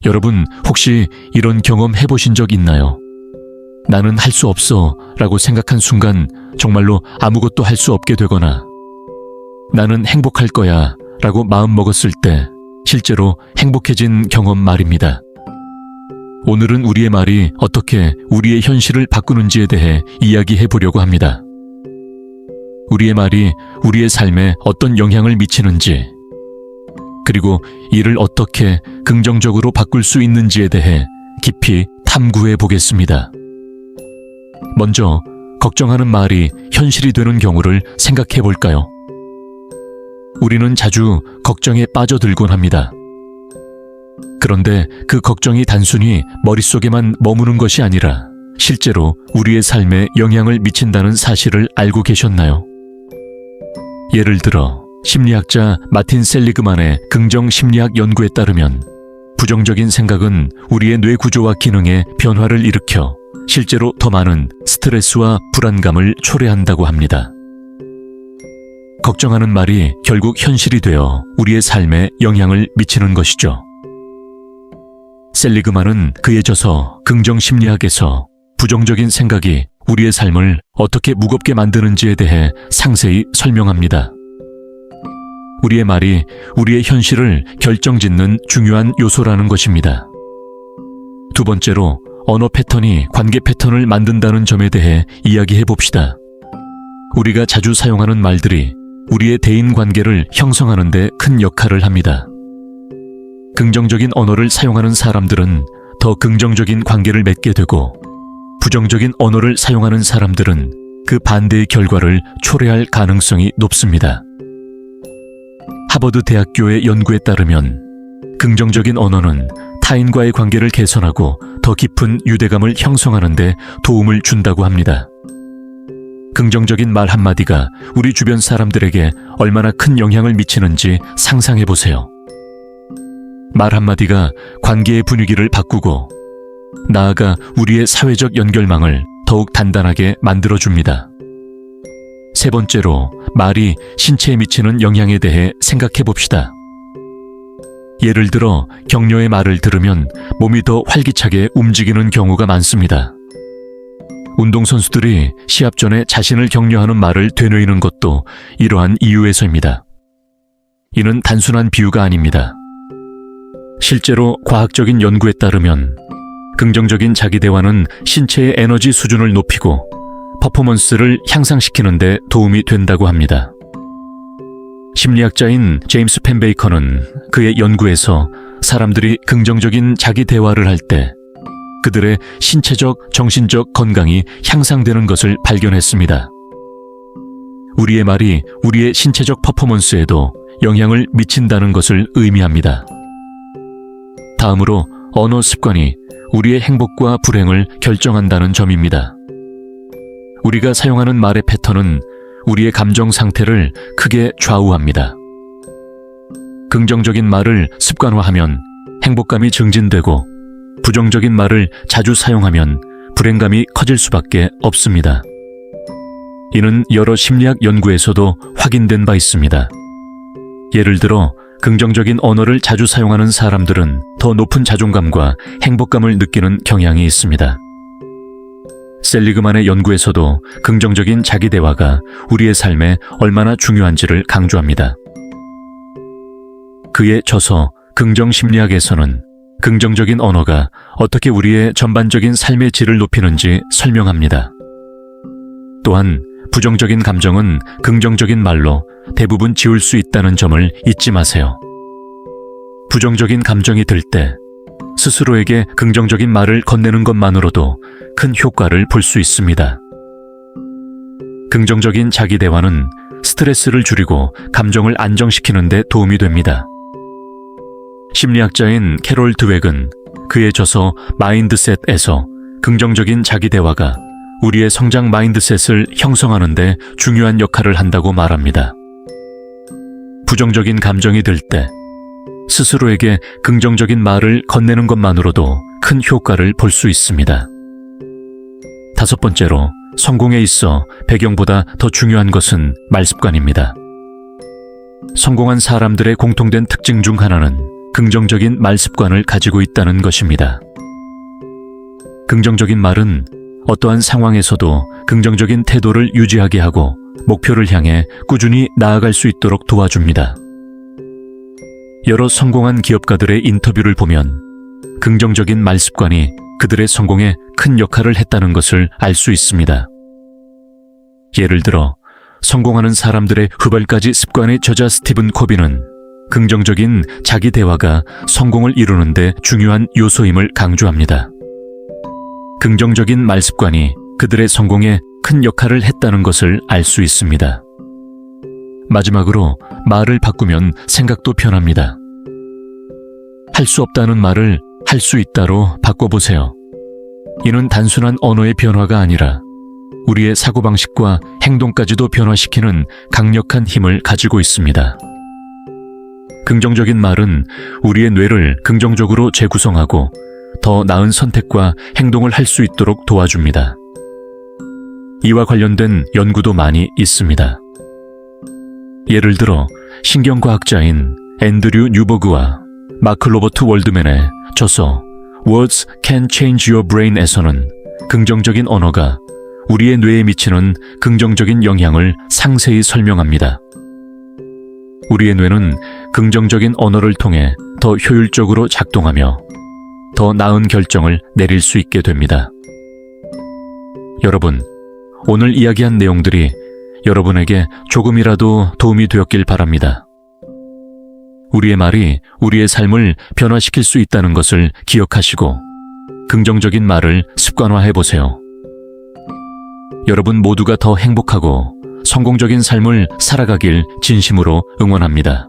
여러분, 혹시 이런 경험 해보신 적 있나요? 나는 할 수 없어 라고 생각한 순간 정말로 아무것도 할 수 없게 되거나, 나는 행복할 거야 라고 마음먹었을 때 실제로 행복해진 경험 말입니다. 오늘은 우리의 말이 어떻게 우리의 현실을 바꾸는지에 대해 이야기해 보려고 합니다. 우리의 말이 우리의 삶에 어떤 영향을 미치는지, 그리고 이를 어떻게 긍정적으로 바꿀 수 있는지에 대해 깊이 탐구해 보겠습니다. 먼저 걱정하는 말이 현실이 되는 경우를 생각해 볼까요? 우리는 자주 걱정에 빠져들곤 합니다. 그런데 그 걱정이 단순히 머릿속에만 머무는 것이 아니라 실제로 우리의 삶에 영향을 미친다는 사실을 알고 계셨나요? 예를 들어 심리학자 마틴 셀리그만의 긍정 심리학 연구에 따르면 부정적인 생각은 우리의 뇌 구조와 기능에 변화를 일으켜 실제로 더 많은 스트레스와 불안감을 초래한다고 합니다. 걱정하는 말이 결국 현실이 되어 우리의 삶에 영향을 미치는 것이죠. 셀리그만은 그의 저서 긍정 심리학에서 부정적인 생각이 우리의 삶을 어떻게 무겁게 만드는지에 대해 상세히 설명합니다. 우리의 말이 우리의 현실을 결정짓는 중요한 요소라는 것입니다. 두 번째로, 언어 패턴이 관계 패턴을 만든다는 점에 대해 이야기해 봅시다. 우리가 자주 사용하는 말들이 우리의 대인 관계를 형성하는 데 큰 역할을 합니다. 긍정적인 언어를 사용하는 사람들은 더 긍정적인 관계를 맺게 되고, 부정적인 언어를 사용하는 사람들은 그 반대의 결과를 초래할 가능성이 높습니다. 하버드 대학교의 연구에 따르면 긍정적인 언어는 타인과의 관계를 개선하고 더 깊은 유대감을 형성하는 데 도움을 준다고 합니다. 긍정적인 말 한마디가 우리 주변 사람들에게 얼마나 큰 영향을 미치는지 상상해 보세요. 말 한마디가 관계의 분위기를 바꾸고, 나아가 우리의 사회적 연결망을 더욱 단단하게 만들어줍니다. 세 번째로, 말이 신체에 미치는 영향에 대해 생각해 봅시다. 예를 들어 격려의 말을 들으면 몸이 더 활기차게 움직이는 경우가 많습니다. 운동선수들이 시합 전에 자신을 격려하는 말을 되뇌이는 것도 이러한 이유에서입니다. 이는 단순한 비유가 아닙니다. 실제로 과학적인 연구에 따르면 긍정적인 자기대화는 신체의 에너지 수준을 높이고 퍼포먼스를 향상시키는 데 도움이 된다고 합니다. 심리학자인 제임스 펜베이커는 그의 연구에서 사람들이 긍정적인 자기 대화를 할 때 그들의 신체적, 정신적 건강이 향상되는 것을 발견했습니다. 우리의 말이 우리의 신체적 퍼포먼스에도 영향을 미친다는 것을 의미합니다. 다음으로, 언어 습관이 우리의 행복과 불행을 결정한다는 점입니다. 우리가 사용하는 말의 패턴은 우리의 감정 상태를 크게 좌우합니다. 긍정적인 말을 습관화하면 행복감이 증진되고, 부정적인 말을 자주 사용하면 불행감이 커질 수밖에 없습니다. 이는 여러 심리학 연구에서도 확인된 바 있습니다. 예를 들어 긍정적인 언어를 자주 사용하는 사람들은 더 높은 자존감과 행복감을 느끼는 경향이 있습니다. 셀리그만의 연구에서도 긍정적인 자기대화가 우리의 삶에 얼마나 중요한지를 강조합니다. 그의 저서 긍정심리학에서는 긍정적인 언어가 어떻게 우리의 전반적인 삶의 질을 높이는지 설명합니다. 또한 부정적인 감정은 긍정적인 말로 대부분 지울 수 있다는 점을 잊지 마세요. 부정적인 감정이 들 때 스스로에게 긍정적인 말을 건네는 것만으로도 큰 효과를 볼 수 있습니다. 긍정적인 자기대화는 스트레스를 줄이고 감정을 안정시키는 데 도움이 됩니다. 심리학자인 캐롤 드웩은 그의 저서 마인드셋에서 긍정적인 자기대화가 우리의 성장 마인드셋을 형성하는 데 중요한 역할을 한다고 말합니다. 부정적인 감정이 들 때 스스로에게 긍정적인 말을 건네는 것만으로도 큰 효과를 볼 수 있습니다. 다섯 번째로, 성공에 있어 배경보다 더 중요한 것은 말습관입니다. 성공한 사람들의 공통된 특징 중 하나는 긍정적인 말 습관을 가지고 있다는 것입니다. 긍정적인 말은 어떠한 상황에서도 긍정적인 태도를 유지하게 하고 목표를 향해 꾸준히 나아갈 수 있도록 도와줍니다. 여러 성공한 기업가들의 인터뷰를 보면 긍정적인 말 습관이 그들의 성공에 큰 역할을 했다는 것을 알 수 있습니다. 예를 들어 성공하는 사람들의 후발까지 습관의 저자 스티븐 코비는 긍정적인 자기 대화가 성공을 이루는 데 중요한 요소임을 강조합니다. 긍정적인 말 습관이 그들의 성공에 큰 역할을 했다는 것을 알 수 있습니다. 마지막으로 말을 바꾸면 생각도 편합니다. 할 수 없다는 말을 할 수 있다로 바꿔보세요. 이는 단순한 언어의 변화가 아니라 우리의 사고방식과 행동까지도 변화시키는 강력한 힘을 가지고 있습니다. 긍정적인 말은 우리의 뇌를 긍정적으로 재구성하고 더 나은 선택과 행동을 할 수 있도록 도와줍니다. 이와 관련된 연구도 많이 있습니다. 예를 들어 신경과학자인 앤드류 뉴버그와 마크 로버트 월드맨의 저서 Words Can Change Your Brain에서는 긍정적인 언어가 우리의 뇌에 미치는 긍정적인 영향을 상세히 설명합니다. 우리의 뇌는 긍정적인 언어를 통해 더 효율적으로 작동하며 더 나은 결정을 내릴 수 있게 됩니다. 여러분, 오늘 이야기한 내용들이 여러분에게 조금이라도 도움이 되었길 바랍니다. 우리의 말이 우리의 삶을 변화시킬 수 있다는 것을 기억하시고 긍정적인 말을 습관화해보세요. 여러분 모두가 더 행복하고 성공적인 삶을 살아가길 진심으로 응원합니다.